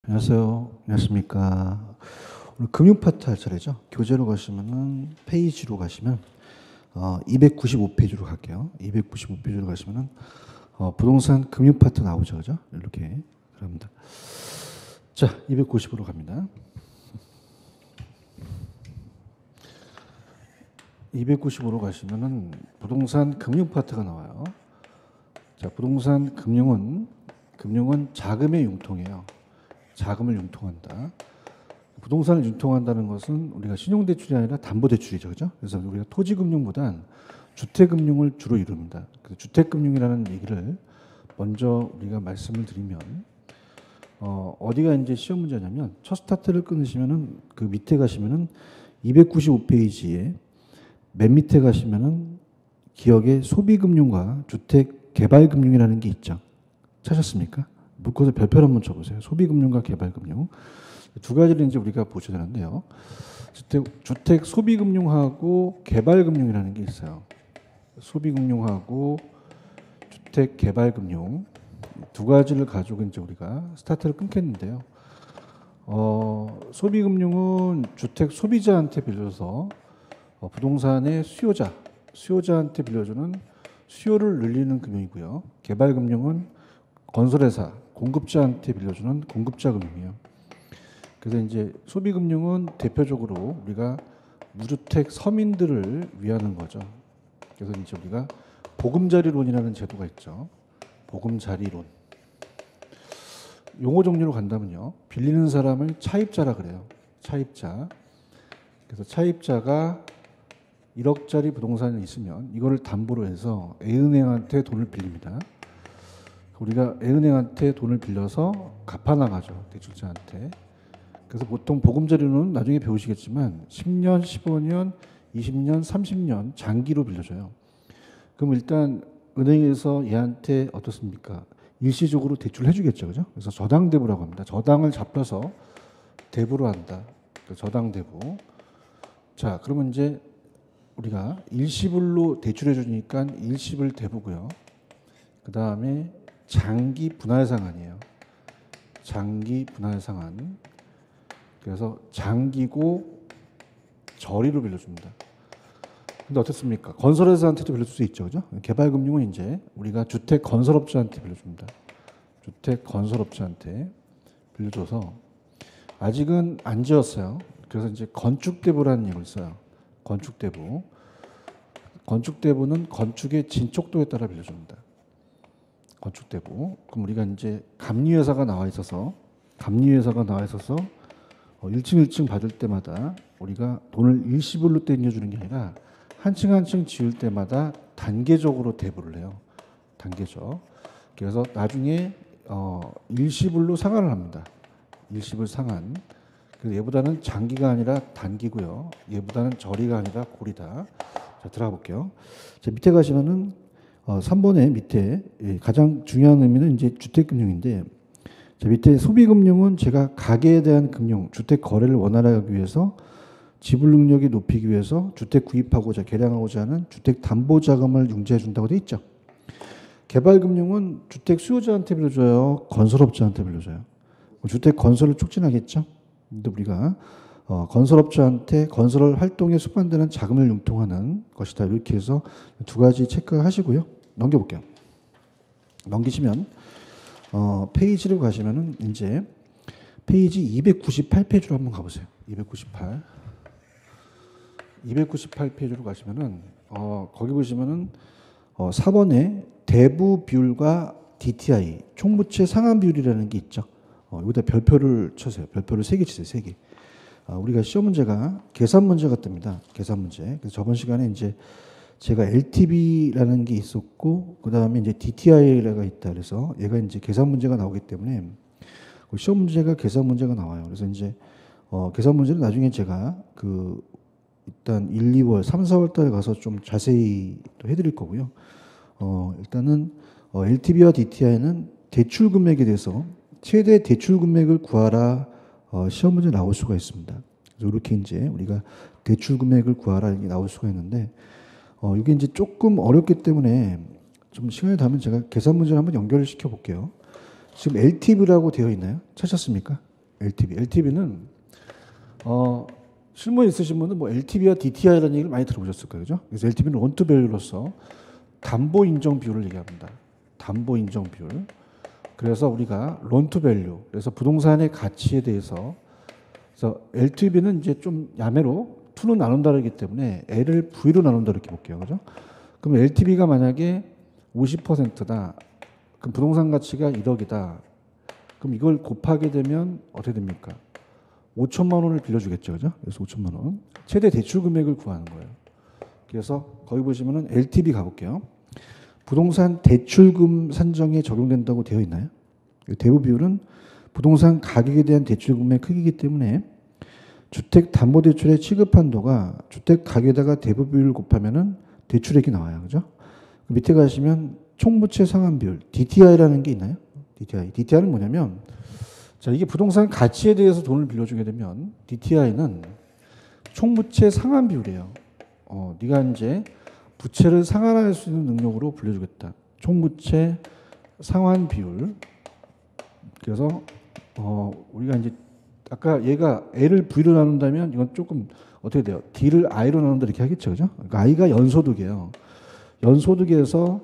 안녕하세요. 안녕하십니까. 오늘 금융 파트 할 차례죠. 교재로 가시면은 페이지로 가시면 295페이지로 갈게요. 295페이지로 가시면은 부동산 금융 파트 나오죠, 그죠? 이렇게 그럽니다. 자, 290으로 갑니다. 295로 가시면은 부동산 금융 파트가 나와요. 자, 부동산 금융은 자금의 융통이에요. 자금을 융통한다. 부동산을 융통한다는 것은 우리가 신용대출이 아니라 담보대출이죠. 그죠? 그래서 우리가 토지금융보단 주택금융을 주로 이룹니다. 그래서 주택금융이라는 얘기를 먼저 우리가 말씀을 드리면, 어디가 이제 시험 문제냐면, 첫 스타트를 끊으시면은 그 밑에 가시면은 295페이지에 맨 밑에 가시면은 기억에 소비금융과 주택개발금융이라는 게 있죠. 찾았습니까? 묶어서 별표를 한번 쳐보세요. 소비금융과 개발금융. 두 가지를 이제 우리가 보셔야 되는데요. 주택 소비금융하고 개발금융이라는 게 있어요. 소비금융하고 주택 개발금융 두 가지를 가지고 이제 우리가 스타트를 끊겠는데요. 소비금융은 주택 소비자한테 빌려서 부동산의 수요자한테 빌려주는 수요를 늘리는 금융이고요. 개발금융은 건설회사, 공급자한테 빌려주는 공급자 금융이에요. 그래서 이제 소비금융은 대표적으로 우리가 무주택 서민들을 위하는 거죠. 그래서 이제 우리가 보금자리론이라는 제도가 있죠. 보금자리론. 용어 종류로 간다면요. 빌리는 사람을 차입자라 그래요. 차입자. 그래서 차입자가 1억짜리 부동산이 있으면 이거를 담보로 해서 A은행한테 돈을 빌립니다. 우리가 A은행한테 돈을 빌려서 갚아나가죠. 대출자한테. 그래서 보통 보금자리로는 나중에 배우시겠지만 10년, 15년, 20년, 30년 장기로 빌려줘요. 그럼 일단 은행에서 얘한테 어떻습니까? 일시적으로 대출을 해주겠죠. 그죠? 그래서 저당대부라고 합니다. 저당을 잡혀서 대부로 한다. 저당대부. 자, 그러면 이제 우리가 일시불로 대출해 주니까 일시불 대부고요. 그 다음에 장기 분할상환이에요. 장기 분할상환. 그래서 장기고 저리로 빌려줍니다. 근데 어떻습니까? 건설회사한테도 빌려줄 수 있죠. 그죠? 개발금융은 이제 우리가 주택 건설업자한테 빌려줍니다. 주택 건설업자한테 빌려줘서 아직은 안 지었어요. 그래서 이제 건축대부라는 얘기를 써요. 건축대부. 건축대부는 건축의 진척도에 따라 빌려줍니다. 건축대부. 그럼 우리가 이제 감리회사가 나와 있어서 1층 1층 받을 때마다 우리가 돈을 일시불로 땡겨주는 게 아니라 한 층 한 층 지을 때마다 단계적으로 대부를 해요. 단계적. 그래서 나중에 일시불로 상환을 합니다. 일시불 상환. 그래서 얘보다는 장기가 아니라 단기고요. 얘보다는 저리가 아니라 고리다. 자, 들어가 볼게요. 자, 밑에 가시면은 3번의 밑에 가장 중요한 의미는 이제 주택금융인데, 자, 밑에 소비금융은 제가 가계에 대한 금융, 주택 거래를 원활하게 하기 위해서 지불 능력이 높이기 위해서 주택 구입하고자 개량하고자 하는 주택 담보 자금을 융자해 준다고 돼 있죠. 개발금융은 주택 수요자한테 빌려줘요, 건설업자한테 빌려줘요. 주택 건설을 촉진하겠죠. 근데 우리가 건설업자한테 건설 활동에 수반되는 자금을 융통하는 것이다. 이렇게 해서 두 가지 체크하시고요. 넘겨볼게요. 넘기시면 페이지로 가시면은 이제 페이지 298페이지로 한번 가보세요. 298페이지로 가시면은 거기 보시면은 4번에 대부 비율과 DTI 총부채 상환 비율이라는 게 있죠. 여기다 별표를 쳐세요. 별표를 3개 치세요. 3개. 우리가 시험 문제가 계산 문제가 뜹니다. 계산 문제. 그래서 저번 시간에 이제 제가 LTV라는 게 있었고, 그 다음에 이제 DTI가 있다. 그래서 얘가 이제 계산 문제가 나오기 때문에 시험 문제가 계산 문제가 나와요. 그래서 이제 계산 문제는 나중에 제가 일단 1, 2월, 3, 4월 달에 가서 좀 자세히 또 해드릴 거고요. 일단은 LTV와 DTI는 대출 금액에 대해서 최대 대출 금액을 구하라. 시험 문제 나올 수가 있습니다. 그래서 이렇게 이제 우리가 대출 금액을 구하라 이게 나올 수가 있는데, 이게 이제 조금 어렵기 때문에 좀 시간이 되면 제가 계산 문제를 한번 연결을 시켜 볼게요. 지금 LTV라고 되어 있나요? 찾았습니까? LTV. LTV는 실무에 있으신 분은 뭐 LTV와 DTI라는 얘기를 많이 들어보셨을 거예요. 그죠? 그래서 LTV는 론투밸류로서 담보 인정 비율을 얘기합니다. 담보 인정 비율. 그래서 우리가 론투밸류. 그래서 부동산의 가치에 대해서 그래서 LTV는 이제 좀 야매로 2는 나눈다르기 때문에 L을 V로 나눈다 이렇게 볼게요. 그죠? 그럼 LTV가 만약에 50%다. 그럼 부동산 가치가 1억이다. 그럼 이걸 곱하게 되면 어떻게 됩니까? 5천만 원을 빌려주겠죠. 그죠? 그래서 5천만 원. 최대 대출 금액을 구하는 거예요. 그래서 거기 보시면은 LTV 가볼게요. 부동산 대출금 산정에 적용된다고 되어 있나요? 대부 비율은 부동산 가격에 대한 대출금의 크기이기 때문에 주택담보대출의 취급한도가 주택 가격에다가 대부 비율을 곱하면은 대출액이 나와요. 그죠? 밑에 가시면 총부채 상환 비율, DTI라는 게 있나요? DTI. DTI는 뭐냐면, 자, 이게 부동산 가치에 대해서 돈을 빌려주게 되면, DTI는 총부채 상환 비율이에요. 네가 이제 부채를 상환할 수 있는 능력으로 불려주겠다. 총부채 상환 비율. 그래서, 우리가 이제, 아까 얘가 L을 V로 나눈다면, 이건 조금 어떻게 돼요? D를 I로 나눈다 이렇게 하겠죠. 그죠? 그러니까 I가 연소득이에요. 연소득에서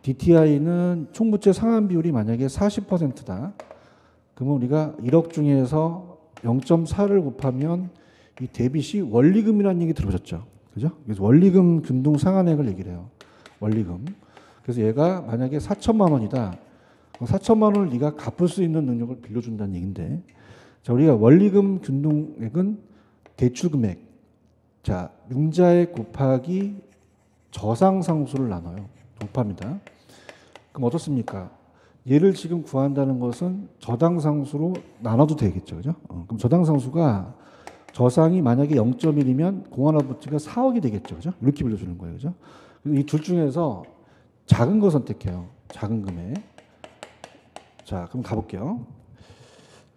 DTI는 총부채 상환 비율이 만약에 40%다. 그러면 우리가 1억 중에서 0.4를 곱하면 이 대비 시 원리금이라는 얘기 들어보셨죠? 그죠? 그래서 원리금 균등 상환액을 얘기를 해요. 원리금. 그래서 얘가 만약에 4천만 원이다. 4천만 원을 네가 갚을 수 있는 능력을 빌려준다는 얘기인데, 자, 우리가 원리금 균등액은 대출 금액, 자, 융자액 곱하기 저상상수를 나눠요. 곱합니다. 그럼 어떻습니까? 얘를 지금 구한다는 것은 저당상수로 나눠도 되겠죠. 그죠? 그럼 저당상수가 저상이 만약에 0.1이면 공환화부지가 4억이 되겠죠. 그죠? 이렇게 빌려주는 거예요. 그죠? 이 둘 중에서 작은 거 선택해요. 작은 금액. 자, 그럼 가볼게요.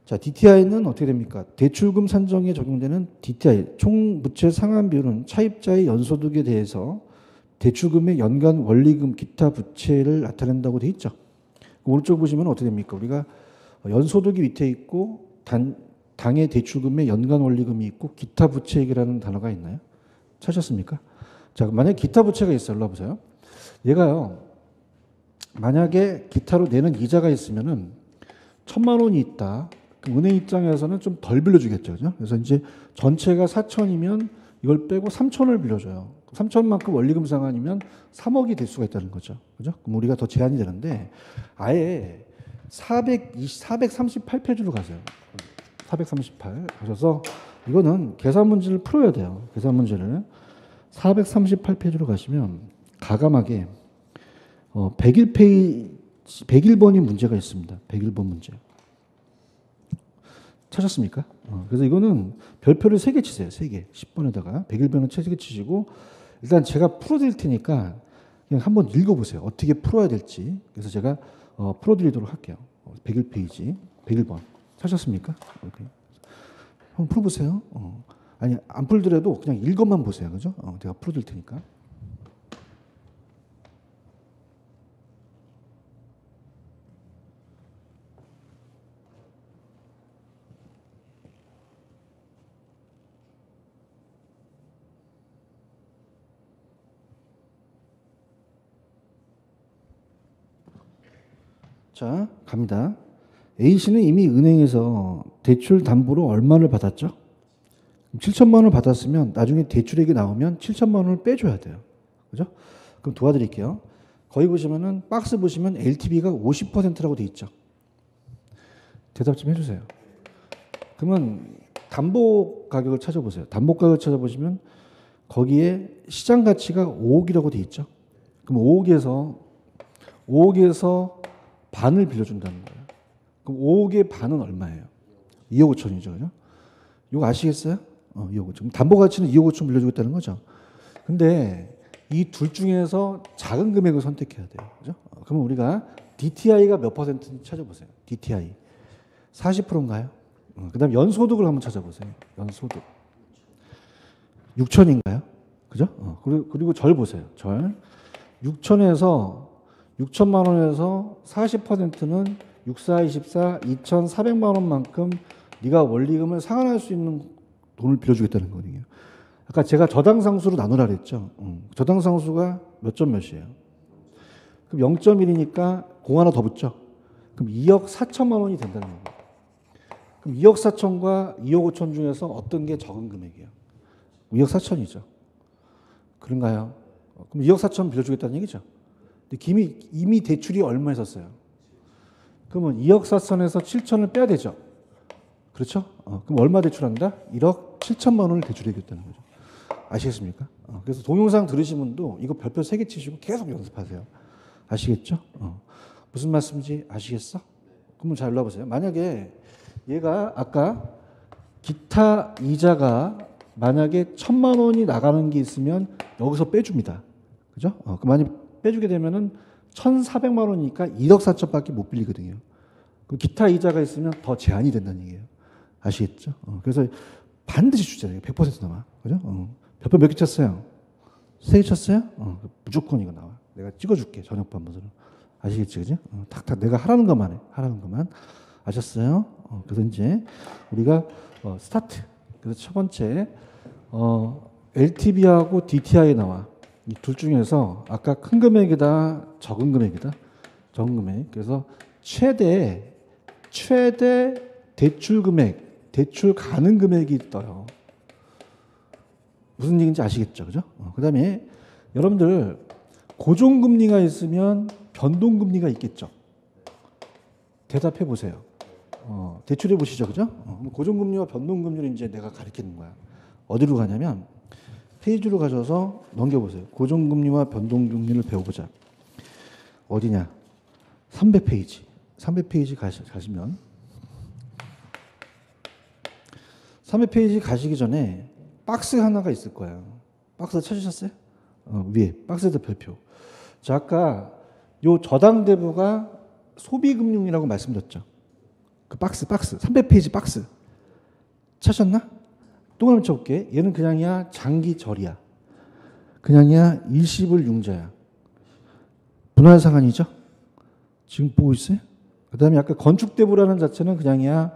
자, DTI는 어떻게 됩니까? 대출금 산정에 적용되는 DTI, 총부채 상환 비율은 차입자의 연소득에 대해서 대출금의 연간 원리금 기타 부채를 나타낸다고 돼 있죠. 오른쪽 보시면 어떻게 됩니까? 우리가 연소득이 밑에 있고 당의 대출금의 연간 원리금이 있고 기타 부채액이라는 단어가 있나요? 찾으셨습니까? 자, 만약에 기타 부채가 있어요. 일로 와보세요. 얘가요. 만약에 기타로 내는 이자가 있으면은 1,000만 원이 있다. 그럼 은행 입장에서는 좀 덜 빌려주겠죠. 그죠? 그래서 이제 전체가 4천이면 이걸 빼고 3천을 빌려줘요. 3천만큼 원리금 상환이면 3억이 될 수가 있다는 거죠. 그죠? 그럼 우리가 더 제한이 되는데 아예 438페이지로 가세요. 438 가셔서 이거는 계산 문제를 풀어야 돼요. 계산 문제를 438페이지로 가시면 가감하게 101번이 문제가 있습니다. 101번 문제. 찾았습니까? 그래서 이거는 별표를 3개 치세요. 3개. 10번에다가 101번은 3개 치시고 일단 제가 풀어드릴 테니까 그냥 한번 읽어보세요. 어떻게 풀어야 될지. 그래서 제가 풀어드리도록 할게요. 101페이지, 101번. 찾았습니까? 오케이. 한번 풀어보세요. 아니, 안 풀더라도 그냥 읽어만 보세요. 그죠? 제가 풀어드릴 테니까. 자, 갑니다. A씨는 이미 은행에서 대출 담보로 얼마를 받았죠? 7천만 원을 받았으면 나중에 대출액이 나오면 7천만 원을 빼줘야 돼요. 그죠? 그럼 도와드릴게요. 거기 보시면은 박스 보시면 LTV가 50%라고 돼 있죠. 대답 좀 해주세요. 그러면 담보 가격을 찾아보세요. 담보 가격을 찾아보시면 거기에 시장 가치가 5억이라고 돼 있죠. 그럼 5억에서 반을 빌려준다는 거예요. 그럼 5억의 반은 얼마예요? 2억 5천이죠. 그죠? 이거 아시겠어요? 2억 5천. 담보 가치는 2억 5천 빌려주겠다는 거죠. 근데 이 둘 중에서 작은 금액을 선택해야 돼요. 그죠? 그러면 우리가 DTI가 몇 퍼센트인지 찾아보세요. DTI. 40%인가요? 그 다음에 연소득을 한번 찾아보세요. 연소득. 6천인가요? 그죠? 그리고 절 보세요. 절. 6천만 원에서 40%는 6, 4, 24, 2,400만 원만큼 네가 원리금을 상환할 수 있는 돈을 빌려주겠다는 거거든요. 아까 제가 저당상수로 나누라 그랬죠. 저당상수가 몇 점 몇이에요? 그럼 0.1이니까 공 하나 더 붙죠. 그럼 2억 4천만 원이 된다는 거예요. 그럼 2억 4천과 2억 5천 중에서 어떤 게 적은 금액이에요? 2억 4천이죠. 그런가요? 그럼 2억 4천 빌려주겠다는 얘기죠. 근데 이미 대출이 얼마 있었어요? 그러면 2억 4천에서 7천을 빼야 되죠. 그렇죠? 그럼 얼마 대출한다? 1억 7천만 원을 대출해야겠다는 거죠. 아시겠습니까? 그래서 동영상 들으신 분도 이거 별표 3개 치시고 계속 연습하세요. 아시겠죠? 무슨 말씀인지 아시겠어? 그러면 잘 눌러보세요. 만약에 얘가 아까 기타 이자가 만약에 1,000만 원이 나가는 게 있으면 여기서 빼줍니다. 그죠? 그럼 만약 빼주게 되면은 1,400만 원이니까 1억 4천밖에 못 빌리거든요. 그럼 기타 이자가 있으면 더 제한이 된다는 얘기예요. 아시겠죠? 그래서 반드시 주잖아요. 100% 나와. 그죠? 별표 몇 개 쳤어요? 3개 쳤어요? 무조건 이거 나와. 내가 찍어줄게. 저녁 반모습으로. 아시겠지? 그죠? 탁탁 내가 하라는 것만 해. 하라는 것만. 아셨어요? 그래서 이제 우리가 스타트. 그래서 첫 번째 LTV하고 DTI 나와. 이 둘 중에서 아까 큰 금액이다, 적은 금액이다, 적은 금액. 그래서 최대 대출 금액, 대출 가능 금액이 떠요. 무슨 얘기인지 아시겠죠, 그죠? 그다음에 여러분들 고정금리가 있으면 변동금리가 있겠죠. 대답해 보세요. 대출해 보시죠, 그죠? 고정금리와 변동금리를 이제 내가 가르치는 거야. 어디로 가냐면 페이지로 가셔서 넘겨보세요. 고정금리와 변동금리를 배워보자. 어디냐? 300페이지. 300페이지 가시면 300페이지 가시기 전에 박스 하나가 있을 거예요. 박스 찾으셨어요? 위에 박스에다 별표. 자, 아까 요 저당대부가 소비금융이라고 말씀드렸죠. 그 박스 300페이지 박스 찾으셨나? 또 한번 쳐볼게. 얘는 그냥이야 장기절이야. 그냥이야 일시불 융자야. 분할상환이죠. 지금 보고 있어요? 그 다음에 아까 건축대부라는 자체는 그냥이야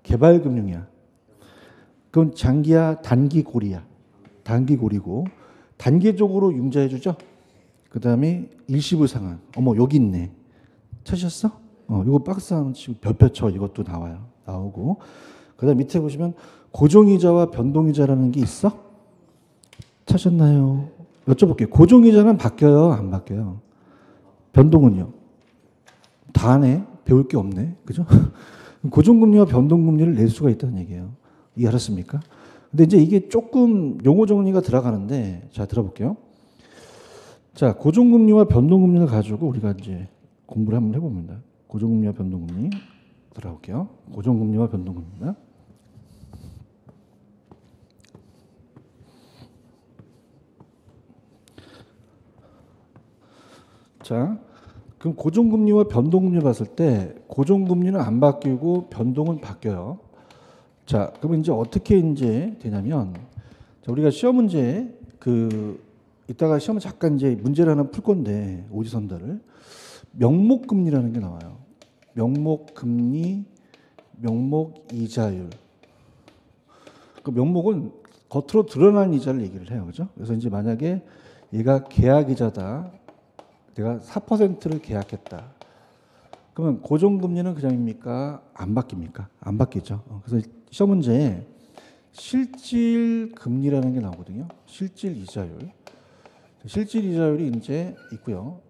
개발금융이야. 그건 장기야 단기고리야. 단기고리고 단계적으로 융자해주죠. 그 다음에 일시불 상환. 어머 여기 있네. 찾으셨어? 이거 박스 하면 지금 별표 쳐. 이것도 나와요. 나오고. 그 다음 밑에 보시면 고정이자와 변동이자라는 게 있어? 찾으셨나요? 여쭤볼게요. 고정이자는 바뀌어요? 안 바뀌어요? 변동은요? 다 하네? 배울 게 없네. 그죠? 고정금리와 변동금리를 낼 수가 있다는 얘기예요. 이해하셨습니까? 근데 이제 이게 조금 용어 정리가 들어가는데, 자, 들어볼게요. 자, 고정금리와 변동금리를 가지고 우리가 이제 공부를 한번 해봅니다. 고정금리와 변동금리. 들어볼게요. 고정금리와 변동금리입니다. 자, 그럼 고정금리와 변동금리를 봤을 때 고정금리는 안 바뀌고 변동은 바뀌어요. 자, 그러면 이제 어떻게 이제 되냐면, 자, 우리가 시험 문제 이따가 시험을 잠깐 이제 문제를 하나 풀 건데 오지선다를 명목금리라는 게 나와요. 명목금리, 명목이자율. 그 명목은 겉으로 드러난 이자를 얘기를 해요, 그죠? 그래서 이제 만약에 얘가 계약이자다. 내가 4%를 계약했다. 그러면 고정금리는 그냥입니까? 안 바뀝니까? 안 바뀌죠. 그래서 시험 문제에 실질금리라는 게 나오거든요. 실질이자율. 실질이자율이 이제 있고요.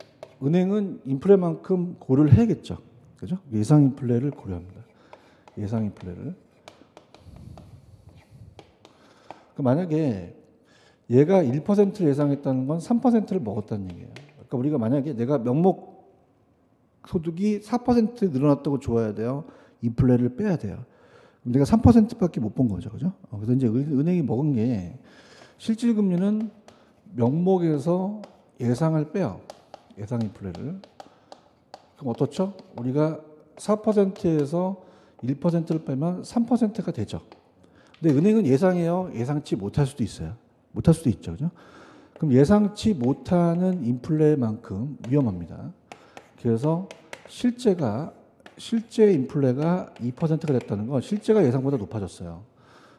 은행은 인플레만큼 고려를 해야겠죠. 그죠? 예상인플레를 고려합니다. 예상인플레를. 만약에 얘가 1%를 예상했다는 건 3%를 먹었다는 얘기예요. 그러니까 우리가 만약에 내가 명목 소득이 4% 늘어났다고 좋아야 돼요. 인플레를 빼야 돼요. 그럼 내가 3%밖에 못 본 거죠. 그죠? 그래서 이제 은행이 먹은 게 실질금리는 명목에서 예상을 빼요. 예상 인플레를. 그럼 어떻죠? 우리가 4%에서 1%를 빼면 3%가 되죠. 근데 은행은 예상해요. 예상치 못할 수도 있어요. 못할 수도 있죠. 그죠? 그럼 예상치 못하는 인플레만큼 위험합니다. 그래서 실제가 실제 인플레가 2%가 됐다는 건 실제가 예상보다 높아졌어요.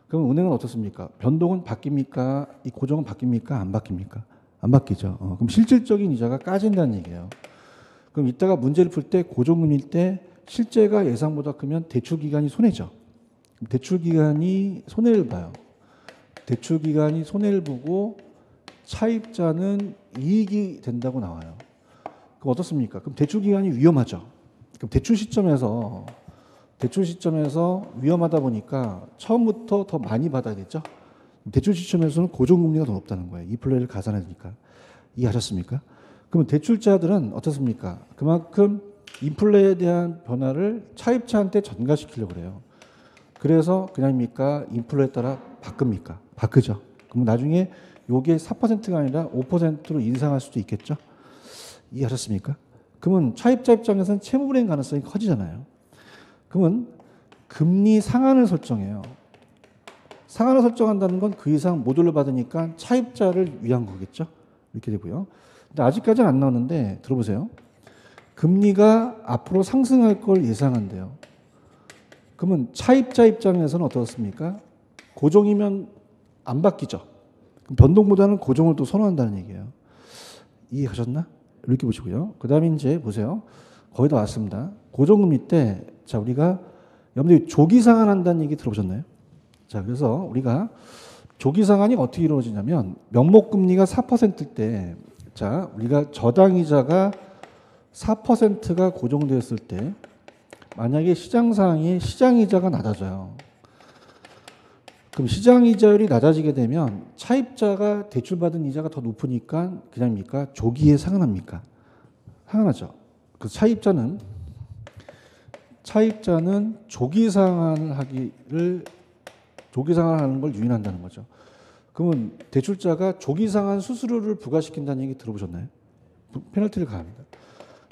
그럼 은행은 어떻습니까? 변동은 바뀝니까? 이 고정은 바뀝니까? 안 바뀝니까? 안 바뀌죠. 그럼 실질적인 이자가 까진다는 얘기예요. 그럼 이따가 문제를 풀 때 고정금리일 때 실제가 예상보다 크면 대출 기간이 손해죠. 대출 기간이 손해를 봐요. 대출 기간이 손해를 보고 차입자는 이익이 된다고 나와요. 그럼 어떻습니까? 그럼 대출 기간이 위험하죠. 그럼 대출 시점에서 위험하다 보니까 처음부터 더 많이 받아야겠죠. 대출 시점에서는 고정금리가 더 높다는 거예요. 인플레를 가산하니까. 이해하셨습니까? 그러면 대출자들은 어떻습니까? 그만큼 인플레에 대한 변화를 차입자한테 전가시키려고 그래요. 그래서 그냥입니까? 인플레에 따라 바꿉니까? 바꾸죠. 그럼 나중에 요게 4%가 아니라 5%로 인상할 수도 있겠죠. 이해하셨습니까? 그러면 차입자 입장에서는 채무불이행 가능성이 커지잖아요. 그러면 금리 상한을 설정해요. 상한을 설정한다는 건 그 이상 모듈을 받으니까 차입자를 위한 거겠죠. 이렇게 되고요. 근데 아직까지는 안 나왔는데 들어보세요. 금리가 앞으로 상승할 걸 예상한대요. 그러면 차입자 입장에서는 어떻습니까? 고정이면 안 바뀌죠. 변동보다는 고정을 또 선호한다는 얘기예요. 이해하셨나? 이렇게 보시고요. 그 다음에 이제 보세요. 거의 다 왔습니다. 고정금리 때, 자, 우리가 여러분들이 조기 상환한다는 얘기 들어보셨나요? 자, 그래서 우리가 조기 상환이 어떻게 이루어지냐면 명목금리가 4%일 때, 자, 우리가 저당이자가 4%가 고정되었을 때 만약에 시장 상황이 시장이자가 낮아져요. 그럼 시장이자율이 낮아지게 되면 차입자가 대출받은 이자가 더 높으니까 그냥입니까? 조기에 상환합니까? 상환하죠. 그 차입자는 조기 상환을 하는 걸 유인한다는 거죠. 그러면 대출자가 조기 상환 수수료를 부과시킨다는 얘기 들어보셨나요? 페널티를 가합니다.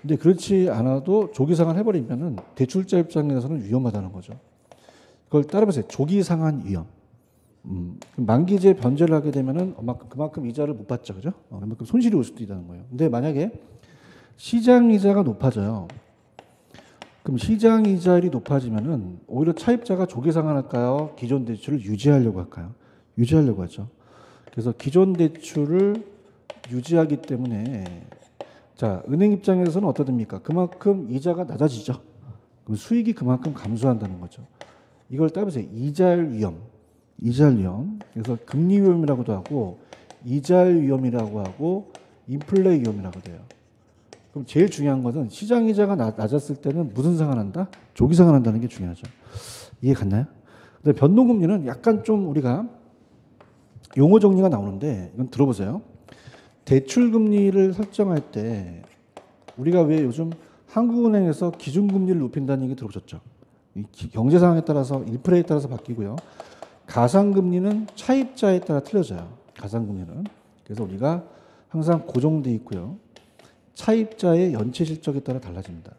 근데 그렇지 않아도 조기 상환 해버리면은 대출자 입장에서는 위험하다는 거죠. 그걸 따라보세요. 조기 상환 위험. 만기제 변제를 하게 되면은 그만큼 이자를 못 받죠, 그죠? 그만큼 손실이 올 수도 있다는 거예요. 근데 만약에 시장 이자가 높아져요. 그럼 시장 이자율이 높아지면은 오히려 차입자가 조기 상환할까요? 기존 대출을 유지하려고 할까요? 유지하려고 하죠. 그래서 기존 대출을 유지하기 때문에 자, 은행 입장에서는 어떠됩니까? 그만큼 이자가 낮아지죠. 그럼 수익이 그만큼 감소한다는 거죠. 이걸 따라서 이자율 위험. 그래서 금리 위험이라고도 하고 이자율 위험이라고 하고 인플레 위험이라고 돼요. 그럼 제일 중요한 것은 시장 이자가 낮았을 때는 무슨 상환한다? 조기 상환한다는 게 중요하죠. 이해 갔나요? 근데 변동금리는 약간 좀 우리가 용어 정리가 나오는데 이건 들어보세요. 대출금리를 설정할 때 우리가 왜 요즘 한국은행에서 기준금리를 높인다는 얘기 들어보셨죠? 경제 상황에 따라서 인플레에 따라서 바뀌고요. 가상금리는 차입자에 따라 틀려져요. 가상금리는. 그래서 우리가 항상 고정돼 있고요. 차입자의 연체 실적에 따라 달라집니다.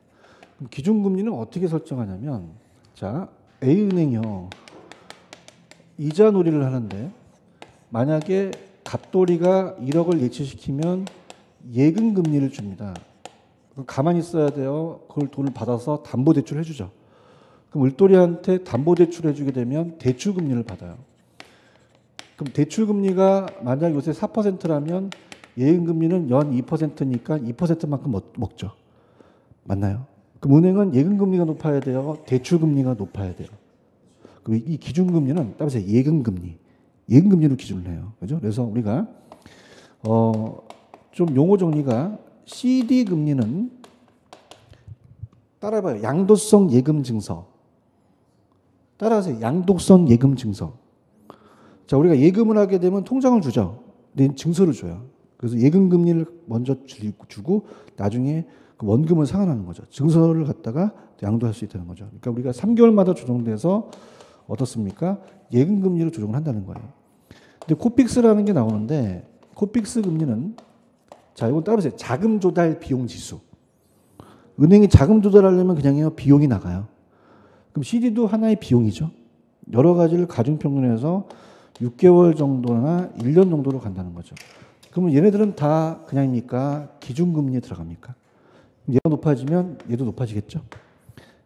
그럼 기준금리는 어떻게 설정하냐면 자, A은행이요. 이자 놀이를 하는데 만약에 갑돌이가 1억을 예치시키면 예금 금리를 줍니다. 가만히 있어야 돼요. 그걸 돈을 받아서 담보대출 해주죠. 그럼 을돌이한테 담보대출 해주게 되면 대출금리를 받아요. 그럼 대출금리가 만약 요새 4%라면 예금금리는 연 2%니까 2%만큼 먹죠. 맞나요? 그럼 은행은 예금금리가 높아야 돼요. 대출금리가 높아야 돼요. 그럼 이 기준금리는 따라서 예금금리로 기준을 해요. 그죠? 그래서 우리가 좀 용어 정리가 CD 금리는 따라해봐요. 양도성 예금 증서. 따라하세요. 양도성 예금 증서. 자, 우리가 예금을 하게 되면 통장을 주죠. 근데 증서를 줘요. 그래서 예금 금리를 먼저 주고 나중에 그 원금을 상환하는 거죠. 증서를 갖다가 양도할 수 있다는 거죠. 그러니까 우리가 3개월마다 조정돼서 어떻습니까? 예금 금리를 조정을 한다는 거예요. 근데 코픽스라는 게 나오는데 코픽스 금리는 자, 이건 따라보세요. 자금 조달 비용 지수. 은행이 자금 조달하려면 그냥요 비용이 나가요. 그럼 CD도 하나의 비용이죠. 여러 가지를 가중평균해서 6개월 정도나 1년 정도로 간다는 거죠. 그러면 얘네들은 다 그냥입니까? 기준금리에 들어갑니까? 얘가 높아지면 얘도 높아지겠죠.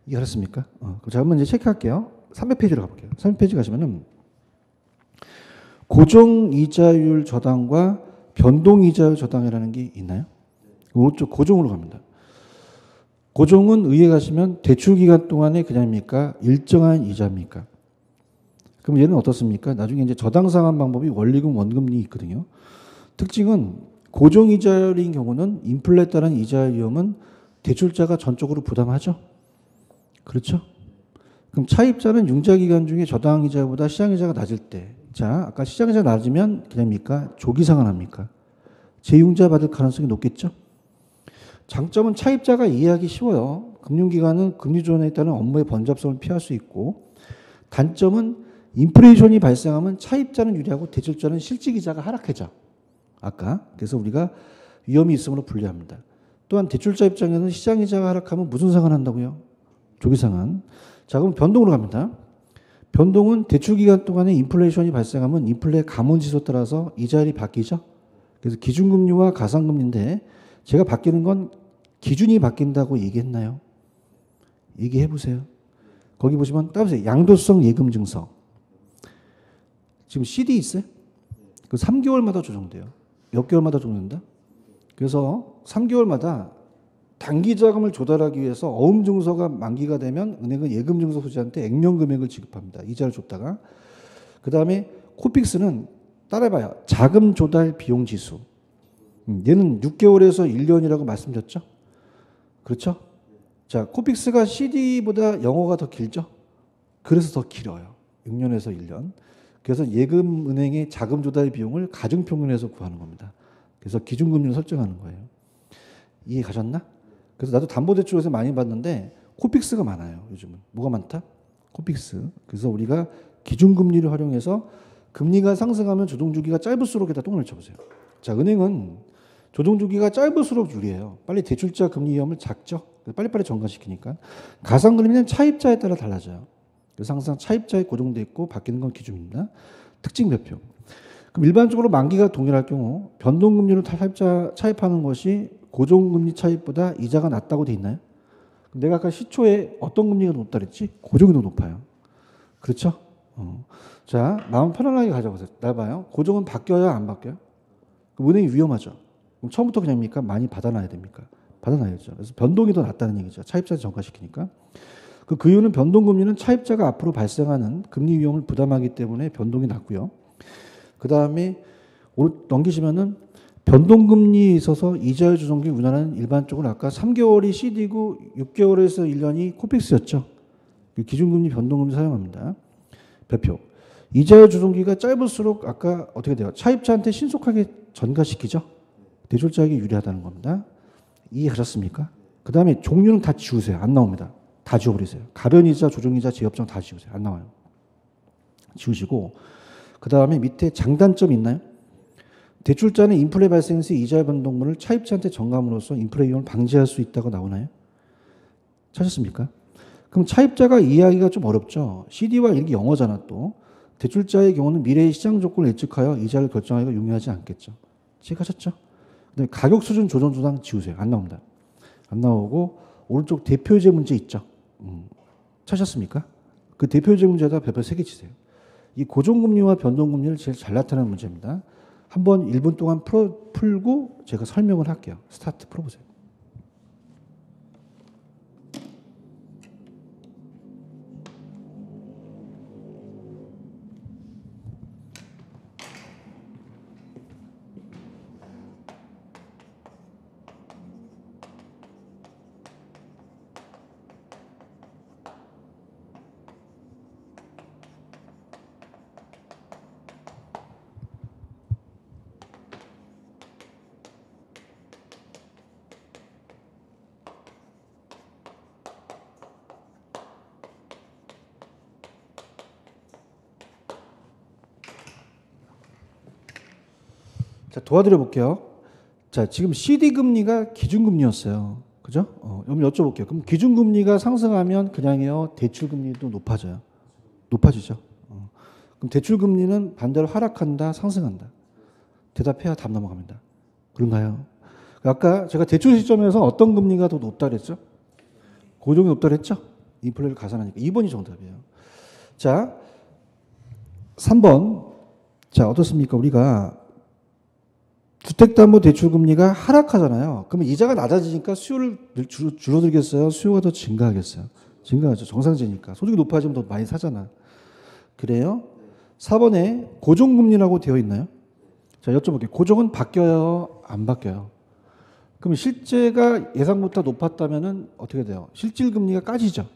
이해하셨습니까? 그럼 제가 한번 이제 체크할게요. 300페이지로 가볼게요. 300페이지 가시면은 고정이자율 저당과 변동이자율 저당이라는 게 있나요? 오른쪽 고정으로 갑니다. 고정은 의에 가시면 대출 기간 동안에 그냥입니까? 일정한 이자입니까? 그럼 얘는 어떻습니까? 나중에 이제 저당 상환 방법이 원리금, 원금리 있거든요. 특징은 고정이자율인 경우는 인플레에 따른 이자 위험은 대출자가 전적으로 부담하죠. 그렇죠? 그럼 차입자는 융자 기간 중에 저당 이자보다 시장 이자가 낮을 때, 자, 아까 시장 이자 낮으면 그냥입니까? 조기 상환합니까? 재융자 받을 가능성이 높겠죠? 장점은 차입자가 이해하기 쉬워요. 금융기관은 금리 조정에 따른 업무의 번잡성을 피할 수 있고, 단점은 인플레이션이 발생하면 차입자는 유리하고 대출자는 실질이자가 하락하죠. 아까. 그래서 우리가 위험이 있음으로 분류합니다. 또한 대출자 입장에는 시장이자가 하락하면 무슨 상환한다고요? 조기상환. 자, 그럼 변동으로 갑니다. 변동은 대출 기간 동안에 인플레이션이 발생하면 인플레 감원지수에 따라서 이자율이 바뀌죠. 그래서 기준금리와 가상금리인데 제가 바뀌는 건 기준이 바뀐다고 얘기했나요? 얘기해 보세요. 거기 보시면 따보세요. 양도성 예금 증서. 지금 CD 있어요? 그 3개월마다 조정돼요. 몇 개월마다 조정된다? 그래서 3개월마다 단기 자금을 조달하기 위해서 어음 증서가 만기가 되면 은행은 예금 증서 소지한테 액면 금액을 지급합니다. 이자를 줬다가. 그다음에 코픽스는 따라해봐요. 자금 조달 비용 지수. 얘는 6개월에서 1년이라고 말씀드렸죠? 그렇죠? 자, 코픽스가 CD보다 영어가 더 길죠? 그래서 더 길어요. 6년에서 1년. 그래서 예금 은행의 자금 조달 비용을 가중평균에서 구하는 겁니다. 그래서 기준금리를 설정하는 거예요. 이해 가셨나? 그래서 나도 담보대출에서 많이 봤는데 코픽스가 많아요. 요즘은. 뭐가 많다? 코픽스. 그래서 우리가 기준금리를 활용해서 금리가 상승하면 조정주기가 짧을수록 에다 똥을 쳐보세요. 자, 은행은 조정주기가 짧을수록 유리해요. 빨리 대출자 금리 위험을 작죠. 빨리빨리 전가시키니까. 가상금리는 차입자에 따라 달라져요. 그래서 항상 차입자에 고정돼 있고 바뀌는 건 기준입니다. 특징 별표. 그럼 일반적으로 만기가 동일할 경우 변동금리로 차입하는 것이 고정금리 차입보다 이자가 낮다고 돼 있나요? 내가 아까 시초에 어떤 금리가 높다 그랬지? 고정이 더 높아요. 그렇죠? 자, 마음 편안하게 가져보세요. 날 봐요. 고정은 바뀌어요? 안 바뀌어요? 은행이 위험하죠. 그럼 처음부터 그냥입니까? 많이 받아놔야 됩니까? 받아놔야죠. 그래서 변동이 더 낮다는 얘기죠. 차입자를 전가시키니까. 그 이유는 변동금리는 차입자가 앞으로 발생하는 금리 위험을 부담하기 때문에 변동이 낮고요. 그 다음에 넘기시면은 변동금리에 있어서 이자율 조정기 운하는 일반적으로 아까 3개월이 CD고 6개월에서 1년이 코픽스였죠. 기준금리 변동금리 사용합니다. 별표. 이자율 조정기가 짧을수록 아까 어떻게 돼요? 차입자한테 신속하게 전가시키죠. 대출자에게 유리하다는 겁니다. 이해하셨습니까? 그 다음에 종류는 다 지우세요. 안 나옵니다. 다 지워버리세요. 가변이자, 조정이자, 재협정 다 지우세요. 안 나와요. 지우시고 그 다음에 밑에 장단점 있나요? 대출자는 인플레 발생 시 이자 변동분을 차입자한테 전감으로써 인플레 위험을 방지할 수 있다고 나오나요? 찾았습니까? 그럼 차입자가 이해하기가 좀 어렵죠. CD와 이게 영어잖아 또. 대출자의 경우는 미래의 시장 조건을 예측하여 이자를 결정하기가 용이하지 않겠죠. 체크하셨죠? 그다음에 가격 수준 조정 조당 지우세요. 안 나옵니다. 안 나오고 오른쪽 대표제 문제 있죠. 찾았습니까? 그 대표제 문제에다 별표 3개 치세요. 이 고정금리와 변동금리를 제일 잘 나타내는 문제입니다. 한번 1분 동안 풀고 제가 설명을 할게요. 스타트 풀어보세요. 자, 도와드려 볼게요. 자, 지금 CD 금리가 기준금리였어요. 그죠? 여러분 여쭤볼게요. 그럼 기준금리가 상승하면 그냥요 대출금리도 높아져요. 높아지죠. 그럼 대출금리는 반대로 하락한다, 상승한다. 대답해야 답 넘어갑니다. 그런가요? 아까 제가 대출 시점에서 어떤 금리가 더 높다 그랬죠? 고정이 높다 그랬죠? 인플레를 가산하니까 2번이 정답이에요. 자, 3번. 자, 어떻습니까? 우리가 주택담보대출금리가 하락하잖아요. 그러면 이자가 낮아지니까 수요를 줄어들겠어요? 수요가 더 증가하겠어요? 증가하죠. 정상제니까. 소득이 높아지면 더 많이 사잖아. 그래요? 4번에 고정금리라고 되어 있나요? 자, 여쭤볼게요. 고정은 바뀌어요? 안 바뀌어요? 그럼 실제가 예상보다 높았다면 어떻게 돼요? 실질금리가 까지죠.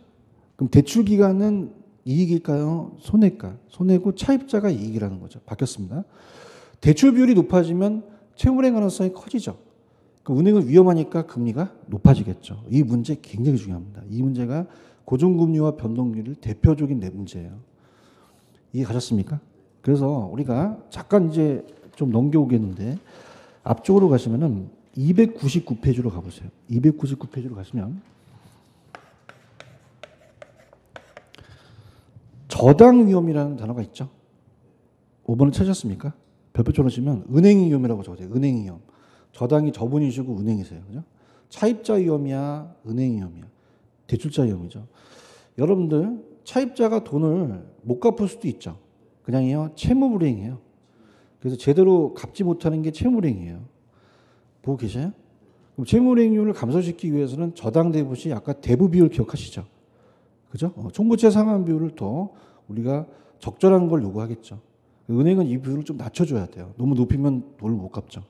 그럼 대출기간은 이익일까요? 손해일까? 손해고 차입자가 이익이라는 거죠. 바뀌었습니다. 대출 비율이 높아지면 채무불이행 가능성이 커지죠. 그럼 은행은 위험하니까 금리가 높아지겠죠. 이 문제 굉장히 중요합니다. 이 문제가 고정금리와 변동률을 대표적인 네 문제예요. 이해 가셨습니까? 그래서 우리가 잠깐 이제 좀 넘겨오겠는데 앞쪽으로 가시면은 299페이지로 가보세요. 299페이지로 가시면 저당 위험이라는 단어가 있죠. 5번을 찾으셨습니까? 별표처럼 치면 은행 위험이라고 적어요. 은행 위험. 저당이 저분이시고 은행이세요. 그죠? 차입자 위험이야, 은행 위험이야. 대출자 위험이죠. 여러분들 차입자가 돈을 못 갚을 수도 있죠. 그냥요 채무불이행이에요. 그래서 제대로 갚지 못하는 게 채무불이행이에요. 보고 계셔요? 그럼 채무불이행률을 감소시키기 위해서는 저당 대부 시 아까 대부 비율 기억하시죠? 그죠? 총부채 상환 비율을 더 우리가 적절한 걸 요구하겠죠. 은행은 이 비율을 좀 낮춰줘야 돼요. 너무 높이면 돈을 못 갚죠.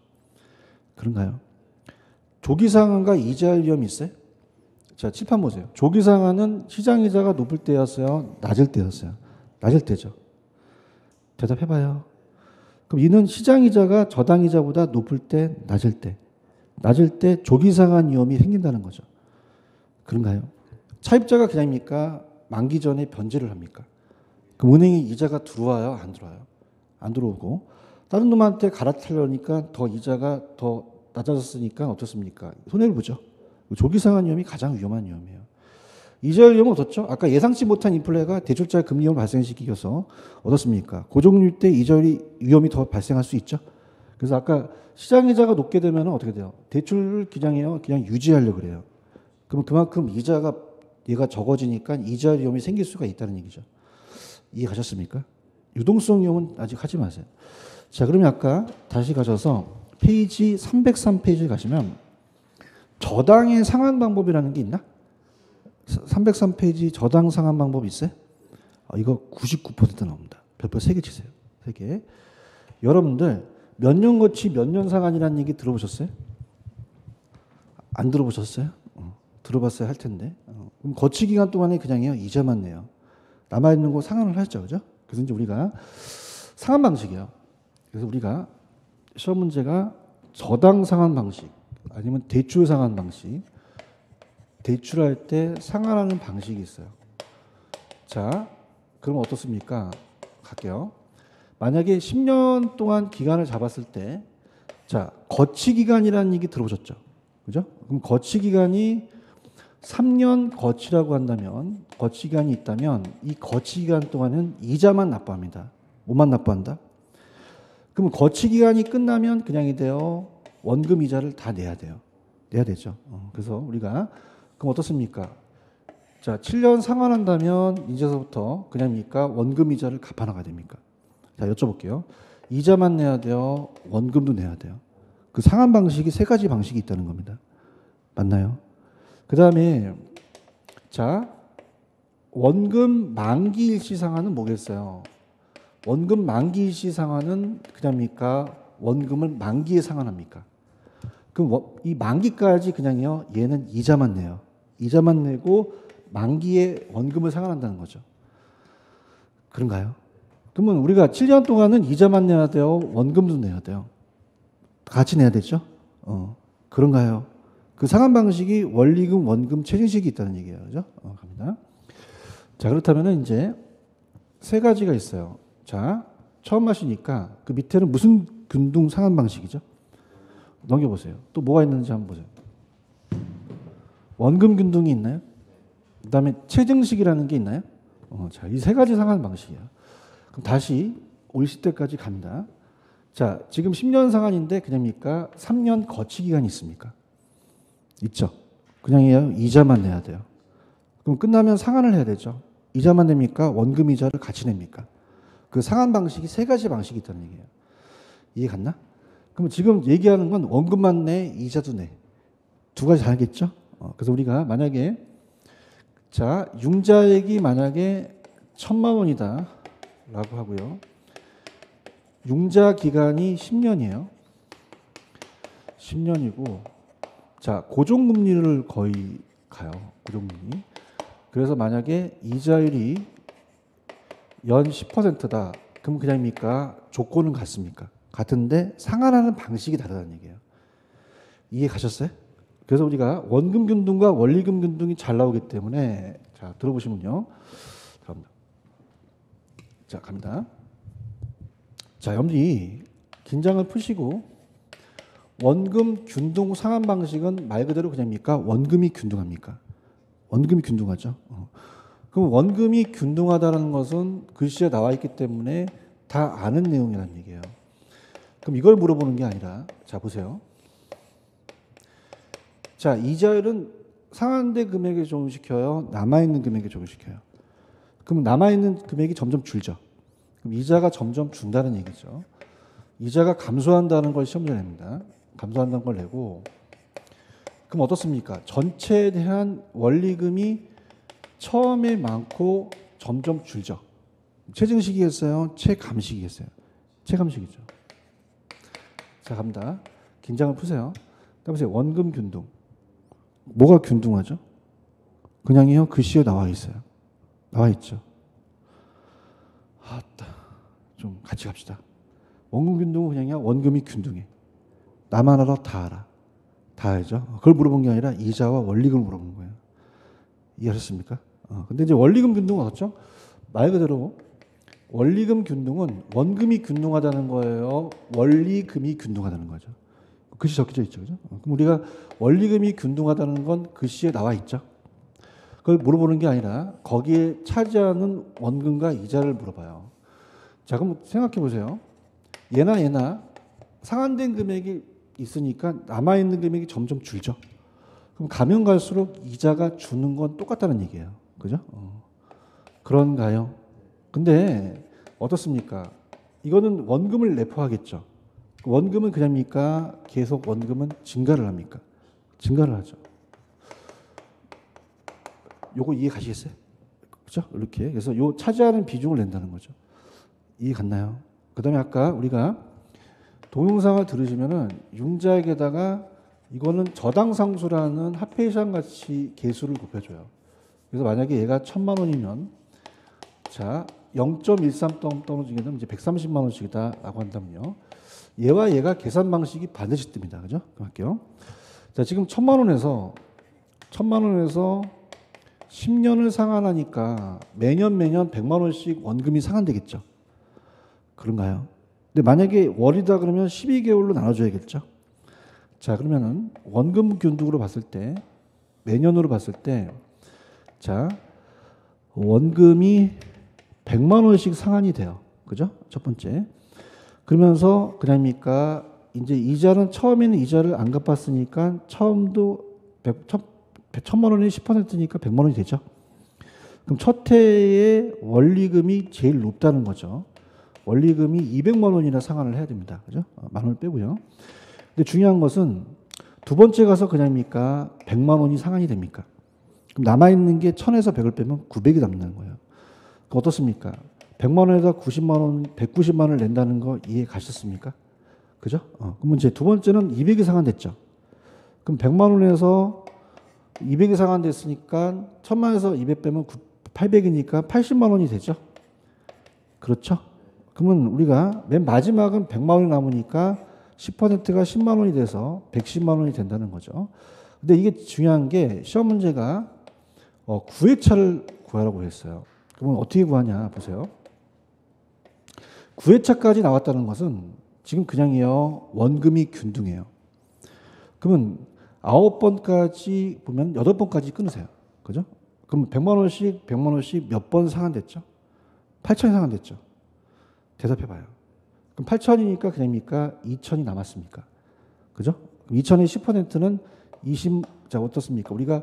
그런가요? 조기 상환과 이자 위험이 있어요? 자, 칠판 보세요. 조기 상환은 시장 이자가 높을 때였어요? 낮을 때였어요? 낮을 때죠. 대답해봐요. 그럼 이는 시장 이자가 저당 이자보다 높을 때, 낮을 때. 낮을 때 조기 상환 위험이 생긴다는 거죠. 그런가요? 차입자가 그냥입니까? 만기 전에 변제를 합니까? 그럼 은행이 이자가 들어와요? 안 들어와요? 안 들어오고 다른 놈한테 갈아타려니까 더 이자가 더 낮아졌으니까 어떻습니까? 손해를 보죠. 조기 상환 위험이 가장 위험한 위험이에요. 이자 위험은 어떻죠? 아까 예상치 못한 인플레가 대출자 금리 위험을 발생시키셔서 어떻습니까? 고정률 때 이자 위험이 더 발생할 수 있죠. 그래서 아까 시장 이자가 높게 되면 어떻게 돼요? 대출 그냥 유지하려고 그래요. 그럼 그만큼 이자가 얘가 적어지니까 이자 위험이 생길 수가 있다는 얘기죠. 이해 가셨습니까? 유동성 위험은 아직 하지 마세요. 자, 그러면 아까 다시 가셔서 페이지 303페이지에 가시면 저당의 상환 방법이라는 게 있나? 303페이지 저당 상환 방법 있어요? 이거 99% 나옵니다. 별표 3개 치세요. 3개. 여러분들 몇 년 거치 몇 년 상환이라는 얘기 들어보셨어요? 안 들어보셨어요? 들어봤어야 할 텐데. 그럼 거치 기간 동안에 그냥요 이자만 내요. 남아있는 거 상환을 하죠. 그죠? 그래서 이제 우리가 상환 방식이에요. 그래서 우리가 시험 문제가 저당 상환 방식 아니면 대출 상환 방식 대출할 때 상환하는 방식이 있어요. 자, 그럼 어떻습니까? 갈게요. 만약에 10년 동안 기간을 잡았을 때 자, 거치 기간이라는 얘기 들어보셨죠? 그죠? 그럼 거치 기간이 3년 거치라고 한다면 거치 기간이 있다면 이 거치 기간 동안은 이자만 납부합니다. 뭐만 납부한다? 그럼 거치 기간이 끝나면 그냥이 돼요. 원금 이자를 다 내야 돼요. 내야 되죠. 그래서 우리가 그럼 어떻습니까? 자, 7년 상환한다면 이제서부터 그냥입니까? 원금 이자를 갚아나가야 됩니까? 자, 여쭤볼게요. 이자만 내야 돼요. 원금도 내야 돼요. 그 상환 방식이 3가지 방식이 있다는 겁니다. 맞나요? 그 다음에 자 원금 만기 일시 상환은 뭐겠어요? 원금 만기 일시 상환은 그냥입니까? 원금을 만기에 상환합니까? 그럼 이 만기까지 그냥요 얘는 이자만 내요. 이자만 내고 만기에 원금을 상환한다는 거죠. 그런가요? 그러면 우리가 7년 동안은 이자만 내야 돼요. 원금도 내야 돼요. 같이 내야 되죠? 그런가요? 그 상환 방식이 원리금, 원금, 최저식이 있다는 얘기예요. 그죠? 갑니다. 자, 그렇다면 이제 3가지가 있어요. 자, 처음 하시니까 그 밑에는 무슨 균등 상환 방식이죠? 넘겨보세요. 또 뭐가 있는지 한번 보세요. 원금 균등이 있나요? 그 다음에 체증식이라는 게 있나요? 자, 이 3가지 상환 방식이에요. 그럼 다시 올 시대까지 갑니다. 자, 지금 10년 상환인데 그냥입니까? 3년 거치 기간이 있습니까? 있죠. 그냥이에요. 이자만 내야 돼요. 그럼 끝나면 상환을 해야 되죠. 이자만 냅니까? 원금 이자를 같이 냅니까? 그 상환 방식이 세 가지 방식이 있다는 얘기예요. 이해 갔나? 그럼 지금 얘기하는 건 원금만 내, 이자도 내. 두 가지 다르겠죠? 그래서 우리가 만약에 자, 융자액이 만약에 1,000만 원이다 라고 하고요. 융자 기간이 10년이에요. 10년이고 자, 고정금리를 거의 가요. 고정금리. 그래서 만약에 이자율이 연 10%다. 그럼 그냥입니까? 조건은 같습니까? 같은데 상환하는 방식이 다르다는 얘기예요. 이해 가셨어요? 그래서 우리가 원금 균등과 원리금 균등이 잘 나오기 때문에 자, 들어보시면요. 자, 갑니다. 자, 여러분들이 긴장을 푸시고 원금 균등 상환 방식은 말 그대로 그냥입니까? 원금이 균등합니까? 원금이 균등하죠. 그럼 원금이 균등하다는 것은 글씨에 나와 있기 때문에 다 아는 내용이라는 얘기예요. 그럼 이걸 물어보는 게 아니라 자, 보세요. 자, 이자율은 상환된 금액에 적용시켜요? 남아있는 금액에 적용시켜요? 그럼 남아있는 금액이 점점 줄죠. 그럼 이자가 점점 준다는 얘기죠. 이자가 감소한다는 걸 시험문제 냅니다. 감소한다는 걸 내고 그럼 어떻습니까? 전체에 대한 원리금이 처음에 많고 점점 줄죠. 최증식이겠어요? 최감식이겠어요? 최감식이죠. 자, 갑니다. 긴장을 푸세요. 보세요. 원금 균등. 뭐가 균등하죠? 그냥요. 글씨에 나와 있어요. 나와 있죠. 아따, 좀 같이 갑시다. 원금 균등은 그냥요. 원금이 균등해. 나만 알아, 다 알아. 다 알죠. 그걸 물어본 게 아니라 이자와 원리금을 물어본 거예요. 이해하셨습니까? 근데 이제 원리금 균등은 어떻죠? 말 그대로 원리금 균등은 원금이 균등하다는 거예요. 원리금이 균등하다는 거죠. 글씨 적혀져 있죠. 그죠? 그럼 우리가 원리금이 균등하다는 건 글씨에 나와 있죠. 그걸 물어보는 게 아니라 거기에 차지하는 원금과 이자를 물어봐요. 자, 그럼 생각해 보세요. 얘나 상환된 금액이 있으니까 남아있는 금액이 점점 줄죠. 그럼 가면 갈수록 이자가 주는 건 똑같다는 얘기예요. 그죠? 그런가요? 근데 어떻습니까? 이거는 원금을 내포하겠죠. 원금은 그냥입니까? 계속 원금은 증가를 합니까? 증가를 하죠. 요거 이해 가시겠어요? 그죠? 이렇게. 그래서 요 차지하는 비중을 낸다는 거죠. 이해 갔나요? 그 다음에 아까 우리가 동영상을 들으시면은 융자액에다가 이거는 저당상수라는 합해시장 가치 계수를 곱해줘요. 그래서 만약에 얘가 1,000만 원이면 자 0.13 떨어지게 이제 130만 원씩이다라고 한다면요. 얘와 얘가 계산 방식이 반드시 뜹니다. 그죠? 그럼 할게요. 자, 지금 1,000만 원에서 10년을 상환하니까 매년 100만 원씩 원금이 상환되겠죠. 그런가요? 근데 만약에 월이다 그러면 12개월로 나눠줘야겠죠. 자, 그러면은 원금 균등으로 봤을 때 매년으로 봤을 때 자, 원금이 100만 원씩 상환이 돼요. 그죠? 첫 번째. 그러면서 그냥입니까? 이제 이자는 처음에는 이자를 안 갚았으니까 처음도 1,000만 원이 10%니까 100만 원이 되죠. 그럼 첫 해에 원리금이 제일 높다는 거죠. 원리금이 200만 원이나 상환을 해야 됩니다. 그죠? 만 원을 빼고요. 근데 중요한 것은 두 번째 가서 그냥입니까? 100만 원이 상환이 됩니까? 그럼 남아있는 게 1000에서 100을 빼면 900이 남는 거예요. 그럼 어떻습니까? 100만 원에다 90만 원, 190만 원을 낸다는 거 이해 가셨습니까? 그죠? 그러면 이제 두 번째는 200이 상환됐죠. 그럼 100만 원에서 200이 상환됐으니까 1000만에서 200 빼면 800이니까 80만 원이 되죠. 그렇죠? 그러면 우리가 맨 마지막은 100만 원이 남으니까 10%가 10만 원이 돼서 110만 원이 된다는 거죠. 근데 이게 중요한 게 시험 문제가 구회차를 구하라고 했어요. 그러면 어떻게 구하냐 보세요. 9회차까지 나왔다는 것은 지금 그냥이요. 원금이 균등해요. 그러면 9번까지 보면 8번까지 끊으세요. 그죠? 그럼 100만 원씩 몇 번 상환됐죠? 8천이 상환됐죠. 대답해 봐요. 그럼 8천이니까 그냥입니까? 2천이 남았습니까? 그죠? 그럼 2천의 10%는 20, 자, 어떻습니까? 우리가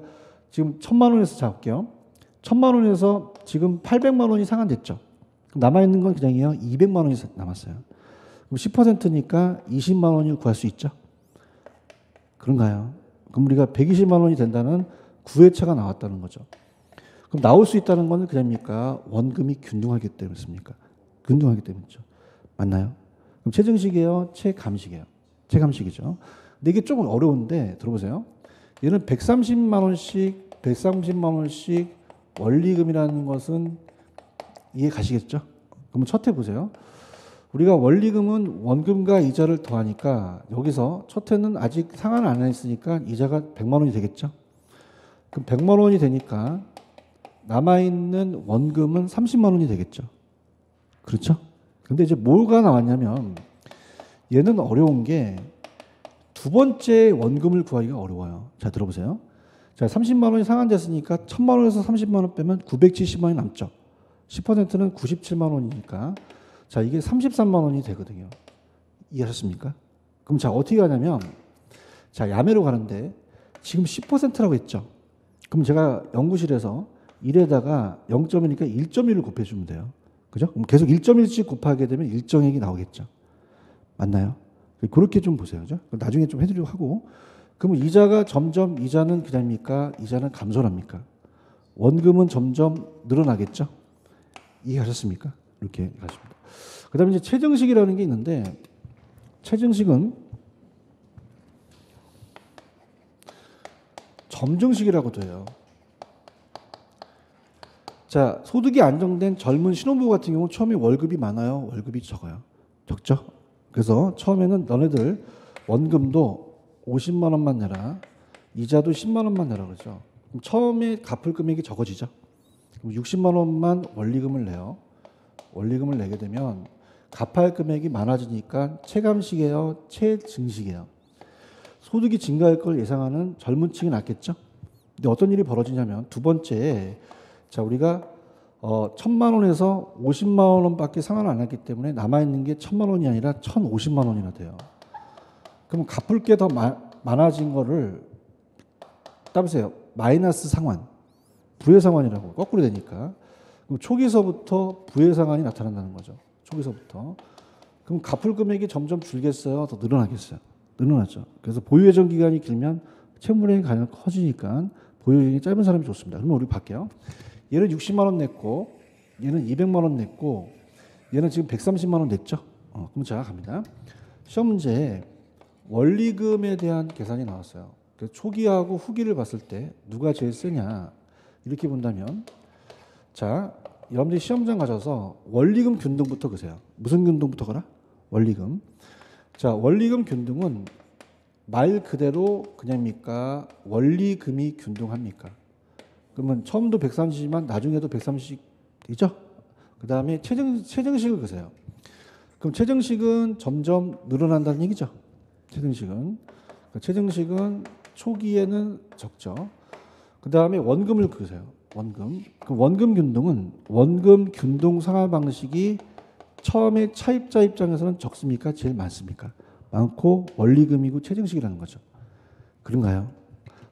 지금 1,000만 원에서 잡을게요. 천만 원에서 지금 800만 원이 상환됐죠. 남아있는 건 그냥요 200만 원이 남았어요. 그럼 10%니까 20만 원을 구할 수 있죠. 그런가요? 그럼 우리가 120만 원이 된다는 구회차가 나왔다는 거죠. 그럼 나올 수 있다는 건 그냥입니까? 원금이 균등하기 때문입니까? 균등하기 때문이죠. 맞나요? 그럼 최증식이에요? 최감식이에요? 최감식이죠. 근데 이게 조금 어려운데 들어보세요. 얘는 130만 원씩 원리금이라는 것은 이해 가시겠죠? 그러면 첫 해 보세요. 우리가 원리금은 원금과 이자를 더하니까 여기서 첫 해는 아직 상환을 안 했으니까 이자가 100만 원이 되겠죠? 그럼 100만 원이 되니까 남아있는 원금은 30만 원이 되겠죠? 그렇죠? 근데 이제 뭐가 나왔냐면 얘는 어려운 게 두 번째 원금을 구하기가 어려워요. 자, 들어보세요. 자, 30만 원이 상환됐으니까 1000만 원에서 30만 원 빼면 970만 원이 남죠. 10%는 97만 원이니까 자, 이게 33만 원이 되거든요. 이해하셨습니까? 그럼 자, 어떻게 하냐면 자, 야매로 가는데 지금 10%라고 했죠. 그럼 제가 연구실에서 1에다가 0.1이니까 1.1을 곱해주면 돼요. 그죠? 그럼 계속 1.1씩 곱하게 되면 일정액이 나오겠죠. 맞나요? 그렇게 좀 보세요. 그죠? 나중에 좀 해드리려고 하고. 그러면 이자가 점점, 이자는 그냥입니까? 이자는 감소합니까? 원금은 점점 늘어나겠죠? 이해하셨습니까? 이렇게 가십니다. 그 다음에 이제 최증식이라는 게 있는데, 최증식은 점증식이라고도 해요. 자, 소득이 안정된 젊은 신혼부부 같은 경우 처음에 월급이 많아요? 월급이 적어요? 적죠? 그래서 처음에는 너네들 원금도 50만 원만 내라. 이자도 10만 원만 내라 그러죠. 그럼 처음에 갚을 금액이 적어지죠. 그럼 60만 원만 원리금을 내요. 원리금을 내게 되면 갚을 금액이 많아지니까 체감식이에요? 체증식이에요? 소득이 증가할 걸 예상하는 젊은 층이 낫겠죠. 근데 어떤 일이 벌어지냐면 두 번째에 자, 우리가 1000만 원에서 50만 원밖에 상환을 안 했기 때문에 남아있는 게 1000만 원이 아니라 1050만 원이나 돼요. 그럼 갚을 게 더 많아진 거를 따보세요. 마이너스 상환, 부의 상환이라고 거꾸로 되니까. 그럼 초기서부터 부의 상환이 나타난다는 거죠. 초기서부터. 그럼 갚을 금액이 점점 줄겠어요? 더 늘어나겠어요? 늘어나죠. 그래서 보유예정 기간이 길면 채무량이 가능히 커지니까 보유예정이 짧은 사람이 좋습니다. 그러면 우리 볼게요. 얘는 60만 원 냈고 얘는 200만 원 냈고 얘는 지금 130만 원 냈죠. 그럼 제가 갑니다. 시험 문제에 원리금에 대한 계산이 나왔어요. 그래서 초기하고 후기를 봤을 때 누가 제일 세냐 이렇게 본다면 자, 여러분들이 시험장 가셔서 원리금 균등부터 그세요. 무슨 균등부터 가라? 원리금. 자, 원리금 균등은 말 그대로 그냥입니까? 원리금이 균등합니까? 그러면 처음도 130이지만 나중에도 130이죠? 그 다음에 최증식을 그세요. 그럼 최증식은 점점 늘어난다는 얘기죠. 최증식은. 최증식은 초기에는 적죠. 그 다음에 원금을 그세요. 원금. 그럼 원금 균등은 원금 균등 상환 방식이 처음에 차입자 입장에서는 적습니까? 제일 많습니까? 많고 원리금이고 최증식이라는 거죠. 그런가요?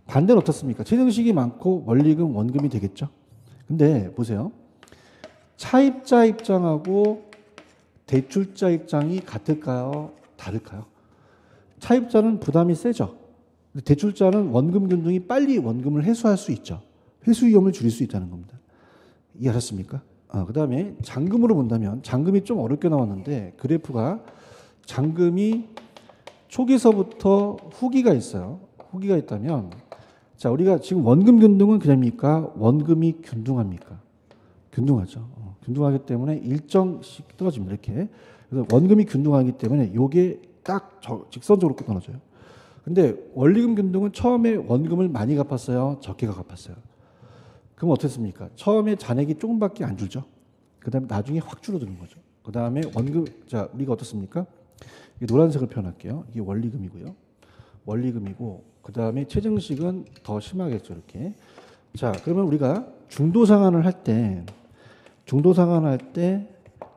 반대는 어떻습니까? 최증식이 많고 원리금, 원금이 되겠죠. 근데 보세요. 차입자 입장하고 대출자 입장이 같을까요? 다를까요? 차입자는 부담이 세죠. 대출자는 원금 균등이 빨리 원금을 회수할 수 있죠. 회수 위험을 줄일 수 있다는 겁니다. 이해하셨습니까? 그 다음에 잔금으로 본다면 잔금이 좀 어렵게 나왔는데 그래프가 잔금이 초기서부터 후기가 있어요. 후기가 있다면 자, 우리가 지금 원금 균등은 그냥입니까? 원금이 균등합니까? 균등하죠. 균등하기 때문에 일정씩 떨어집니다. 이렇게. 그래서 원금이 균등하기 때문에 이게 딱 직선적으로 끊어져요. 근데 원리금 균등은 처음에 원금을 많이 갚았어요? 적게 갚았어요? 그럼 어떻습니까? 처음에 잔액이 조금밖에 안 줄죠. 그 다음에 나중에 확 줄어드는 거죠. 그 다음에 원금, 자, 우리가 어떻습니까? 이게 노란색을 표현할게요. 이게 원리금이고요. 원리금이고, 그 다음에 최증식은 더 심하겠죠. 이렇게. 자, 그러면 우리가 중도상환을 할 때,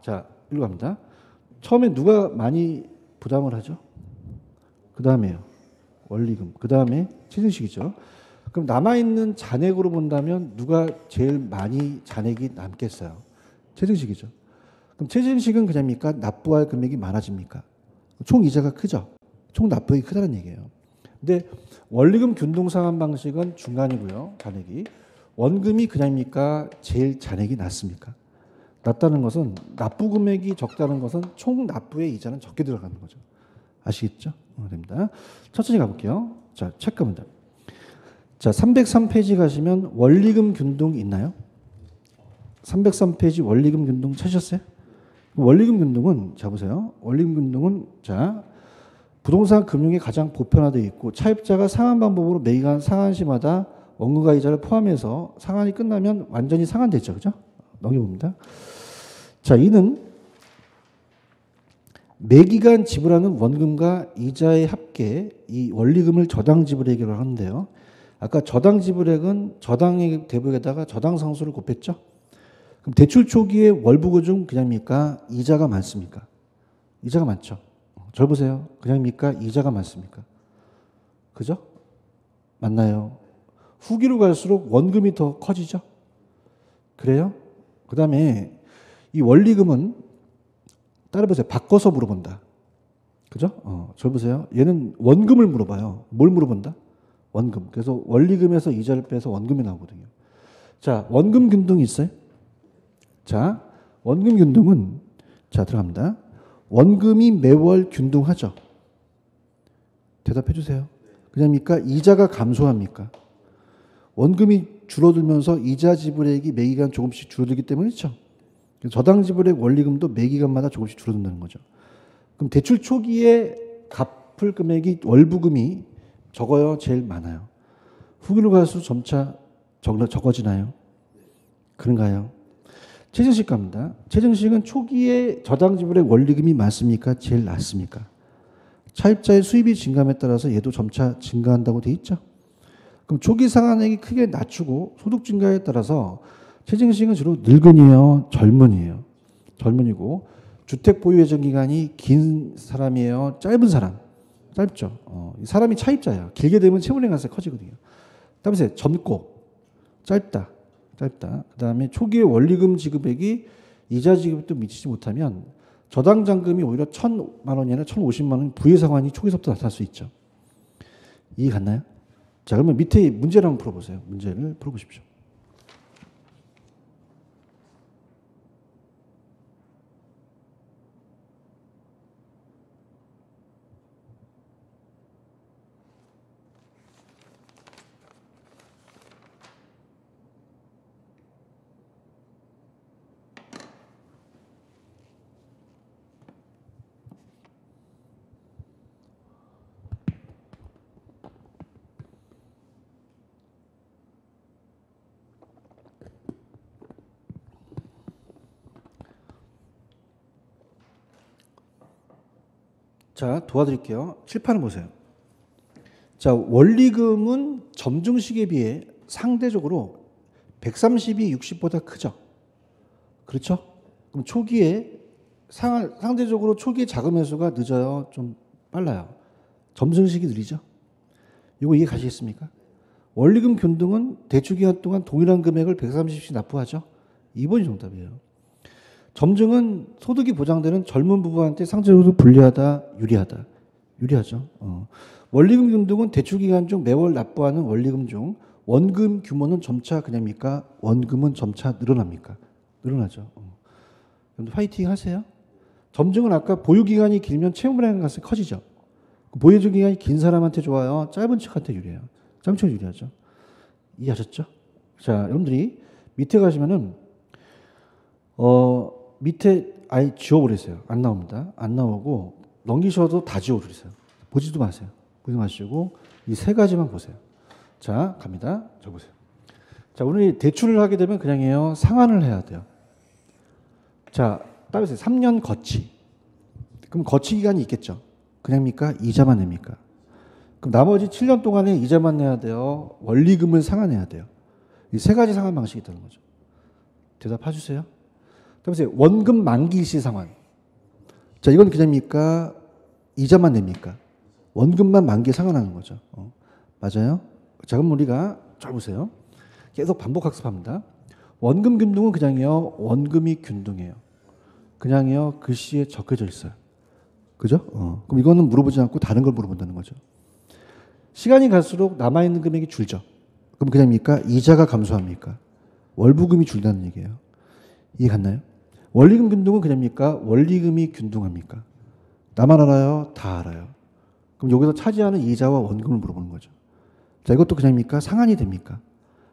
자, 일로 갑니다. 처음에 누가 많이 부담을 하죠? 그 다음에요. 원리금. 그 다음에 최증식이죠. 그럼 남아있는 잔액으로 본다면 누가 제일 많이 잔액이 남겠어요? 최증식이죠. 그럼 최증식은 그냥입니까? 납부할 금액이 많아집니까? 총 이자가 크죠. 총 납부액이 크다는 얘기예요. 근데 원리금 균등 상환 방식은 중간이고요. 잔액이. 원금이 그냥입니까? 제일 잔액이 낮습니까? 낮다는 것은 납부 금액이 적다는 것은 총 납부의 이자는 적게 들어가는 거죠. 아시겠죠? 됩니다. 천천히 가볼게요. 자, 체크합니다. 자, 303페이지 가시면 원리금 균등 있나요? 303페이지 원리금 균등 찾으셨어요? 원리금 균등은 자 보세요. 원리금 균등은 자 부동산 금융이 가장 보편화되어 있고 차입자가 상환 방법으로 매기간 상환 시마다 원금과 이자를 포함해서 상환이 끝나면 완전히 상환됐죠. 그죠? 넘겨봅니다. 자, 이는 매기간 지불하는 원금과 이자의 합계 이 원리금을 저당 지불액이라고 하는데요. 아까 저당 지불액은 저당의 대부에다가 저당 상수를 곱했죠. 그럼 대출 초기에 월부고 중 그냥입니까? 이자가 많습니까? 이자가 많죠. 절 보세요. 그냥입니까? 이자가 많습니까? 그죠? 맞나요? 후기로 갈수록 원금이 더 커지죠. 그래요? 그 다음에 이 원리금은 따라보세요. 바꿔서 물어본다. 그죠? 절 보세요. 얘는 원금을 물어봐요. 뭘 물어본다? 원금. 그래서 원리금에서 이자를 빼서 원금이 나오거든요. 자, 원금 균등이 있어요? 자, 원금 균등은 자, 들어갑니다. 원금이 매월 균등하죠? 대답해 주세요. 그냥입니까? 이자가 감소합니까? 원금이 줄어들면서 이자 지불액이 매기간 조금씩 줄어들기 때문이죠. 저당 지불액 원리금도 매기간마다 조금씩 줄어든다는 거죠. 그럼 대출 초기에 갚을 금액이 월부금이 적어요? 제일 많아요? 후기로 갈수록 점차 적어지나요? 그런가요? 최증식 갑니다. 최증식은 초기에 저당 지불액 원리금이 많습니까? 제일 낮습니까? 차입자의 수입이 증감에 따라서 얘도 점차 증가한다고 돼 있죠. 그럼 초기 상환액이 크게 낮추고 소득 증가에 따라서 최증식은 주로 늙은이에요? 젊은이에요? 젊은이고 주택 보유 예정 기간이 긴 사람이에요? 짧은 사람? 짧죠. 사람이 차입자야. 길게 되면 채무령 가세가 커지거든요. 다음에 젊고 짧다. 그 다음에 초기에 원리금 지급액이 이자 지급도 미치지 못하면 저당 잔금이 오히려 1,000만 원이 아니라 1,050만 원 부의 상환이 초기서부터 나타날 수 있죠. 이해 갔나요? 자, 그러면 밑에 문제를 한번 풀어보세요. 문제를 풀어보십시오. 자, 도와드릴게요. 칠판을 보세요. 자, 원리금은 점증식에 비해 상대적으로 130이 60보다 크죠. 그렇죠? 그럼 초기에 상대적으로 초기에 자금 회수가 늦어요? 좀 빨라요? 점증식이 느리죠? 이거 이해 가시겠습니까? 원리금 균등은 대출기간 동안 동일한 금액을 130씩 납부하죠? 2번이 정답이에요. 점증은 소득이 보장되는 젊은 부부한테 상대적으로 불리하다, 유리하다. 유리하죠. 원리금 균등은 대출기간 중 매월 납부하는 원리금 중 원금 규모는 점차 그냥입니까? 원금은 점차 늘어납니까? 늘어나죠. 여러분들 화이팅 하세요. 점증은 아까 보유기간이 길면 채무불이익 가능성이 커지죠. 보유기간이 긴 사람한테 좋아요? 짧은 척한테 유리해요? 짧은 척 유리하죠. 이해하셨죠? 자, 여러분들이 밑에 가시면은 밑에 아예 지워버리세요. 안 나옵니다. 안 나오고 넘기셔도 다 지워버리세요. 보지도 마세요. 보지 마시고 이 세 가지만 보세요. 자, 갑니다. 저 보세요. 자, 오늘 대출을 하게 되면 그냥이에요. 상환을 해야 돼요. 자, 따라서 3년 거치. 그럼 거치 기간이 있겠죠. 그냥입니까? 이자만 냅니까? 그럼 나머지 7년 동안에 이자만 내야 돼요. 원리금을 상환해야 돼요. 이 세 가지 상환 방식이 있다는 거죠. 대답해 주세요. 그러면서 원금 만기 시 상환. 자, 이건 그냥입니까? 이자만 냅니까? 원금만 만기 상환하는 거죠. 맞아요? 자, 그럼 우리가 잘 보세요. 계속 반복 학습합니다. 원금 균등은 그냥요. 원금이 균등해요. 그냥요. 글씨에 적혀져 있어요. 그죠? 그럼 이거는 물어보지 않고 다른 걸 물어본다는 거죠. 시간이 갈수록 남아있는 금액이 줄죠. 그럼 그냥입니까? 이자가 감소합니까? 월부금이 줄다는 얘기예요. 이해 갔나요? 원리금 균등은 그냥입니까? 원리금이 균등합니까? 나만 알아요? 다 알아요. 그럼 여기서 차지하는 이자와 원금을 물어보는 거죠. 자, 이것도 그냥입니까? 상한이 됩니까?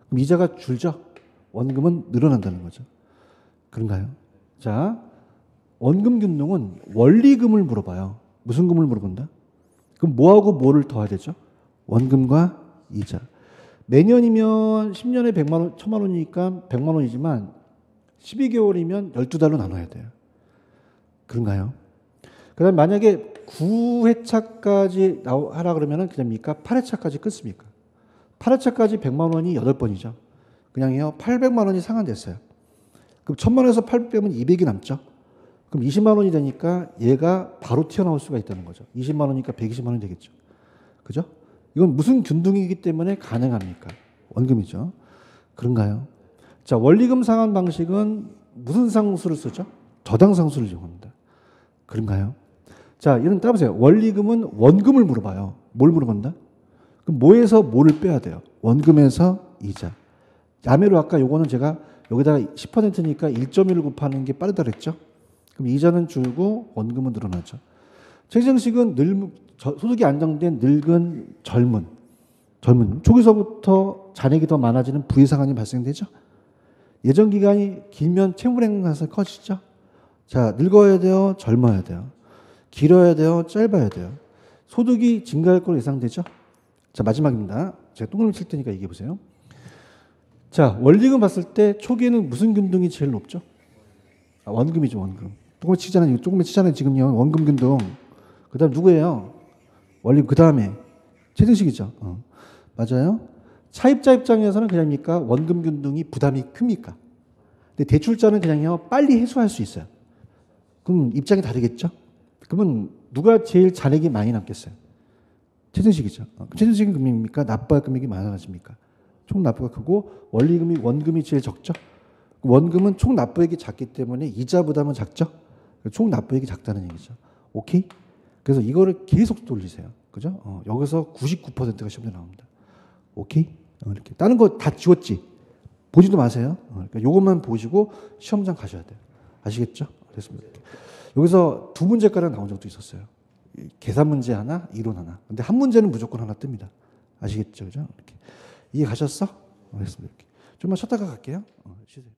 그럼 이자가 줄죠? 원금은 늘어난다는 거죠. 그런가요? 자, 원금 균등은 원리금을 물어봐요. 무슨 금을 물어본다? 그럼 뭐하고 뭐를 더해야 되죠? 원금과 이자. 매년이면 10년에 100만 원, 1000만 원이니까 100만 원이지만 12개월이면 12달로 나눠야 돼요. 그런가요? 그 다음에 만약에 9회차까지 하라 그러면 그냥입니까? 8회차까지 끊습니까? 8회차까지 100만 원이 8번이죠. 그냥요 800만 원이 상환됐어요. 그럼 1000만 원에서 800은 200이 남죠. 그럼 20만 원이 되니까 얘가 바로 튀어나올 수가 있다는 거죠. 20만 원이니까 120만 원이 되겠죠. 그죠? 이건 무슨 균등이기 때문에 가능합니까? 원금이죠. 그런가요? 자, 원리금 상환 방식은 무슨 상수를 쓰죠? 저당 상수를 이용합니다. 그런가요? 자, 이런 따라보세요. 원리금은 원금을 물어봐요. 뭘 물어본다? 그럼 뭐에서 뭐를 빼야 돼요? 원금에서 이자. 야매로 아까 요거는 제가 여기다가 10%니까 1.1을 곱하는 게 빠르다 그랬죠? 그럼 이자는 줄고 원금은 늘어나죠. 최정식은 소득이 안정된 늙은 젊은 초기서부터 잔액이 더 많아지는 부의상환이 발생되죠. 예정 기간이 길면 채무행사가 커지죠. 자, 늙어야 돼요, 젊어야 돼요, 길어야 돼요, 짧아야 돼요. 소득이 증가할 걸로 예상되죠. 자, 마지막입니다. 제가 동그라미 칠 테니까 얘기해 보세요. 자, 원리금 봤을 때 초기에는 무슨 균등이 제일 높죠? 원금이죠, 원금. 동그라미 치잖아요. 조금만 치잖아요. 지금요. 원금 균등. 그 다음 누구예요? 원리금. 그 다음에 최저식이죠. 맞아요. 차입자 입장에서는 그냥입니까? 원금 균등이 부담이 큽니까? 근데 대출자는 그냥요 빨리 해소할 수 있어요. 그럼 입장이 다르겠죠? 그러면 누가 제일 잔액이 많이 남겠어요? 최저식이죠. 최저식은 금액입니까? 납부할 금액이 많아집니까? 총 납부가 크고 원금이 제일 적죠. 원금은 총 납부액이 작기 때문에 이자 부담은 작죠. 총 납부액이 작다는 얘기죠. 오케이? 그래서 이거를 계속 돌리세요. 그죠? 여기서 99%가 시험에 나옵니다. 오케이? 이렇게. 다른 거 다 지웠지? 보지도 마세요. 그러니까 요것만 보시고 시험장 가셔야 돼요. 아시겠죠? 됐습니다. 여기서 두 문제가량 나온 적도 있었어요. 계산 문제 하나, 이론 하나. 근데 한 문제는 무조건 하나 뜹니다. 아시겠죠? 그죠? 이렇게. 이해 가셨어? 됐습니다. 이렇게. 좀만 쉬었다가 갈게요. 쉬세요.